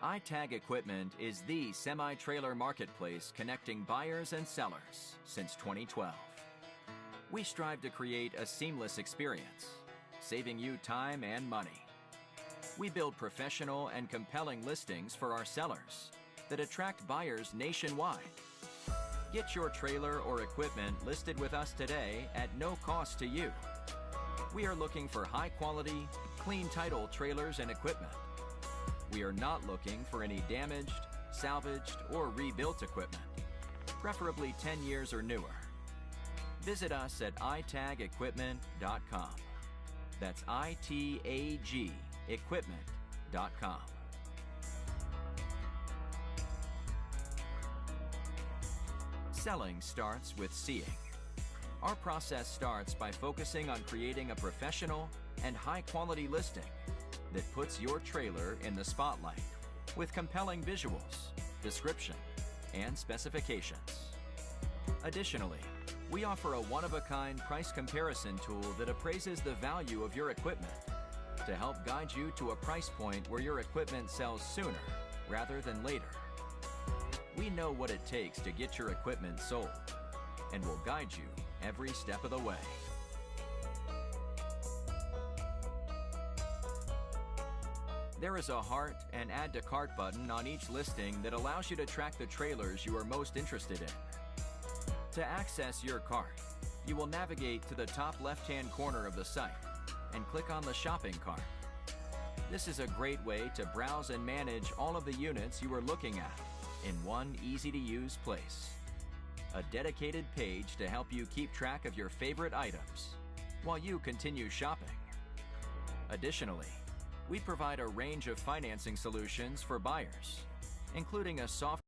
iTag Equipment is the semi-trailer marketplace connecting buyers and sellers since 2012. We strive to create a seamless experience, saving you time and money. We build professional and compelling listings for our sellers that attract buyers nationwide. Get your trailer or equipment listed with us today at no cost to you. We are looking for high-quality, clean title trailers and equipment. We are not looking for any damaged, salvaged, or rebuilt equipment, preferably 10 years or newer. Visit us at itagequipment.com. That's ITAG equipment.com. Selling starts with seeing. Our process starts by focusing on creating a professional and high-quality listing that puts your trailer in the spotlight with compelling visuals, description, and specifications. Additionally, we offer a one-of-a-kind price comparison tool that appraises the value of your equipment to help guide you to a price point where your equipment sells sooner rather than later. We know what it takes to get your equipment sold and will guide you every step of the way. There is a heart and add to cart button on each listing that allows you to track the trailers you are most interested in. To access your cart, you will navigate to the top left-hand corner of the site and click on the shopping cart. This is a great way to browse and manage all of the units you are looking at in one easy-to-use place. A dedicated page to help you keep track of your favorite items while you continue shopping. Additionally, we provide a range of financing solutions for buyers, including a soft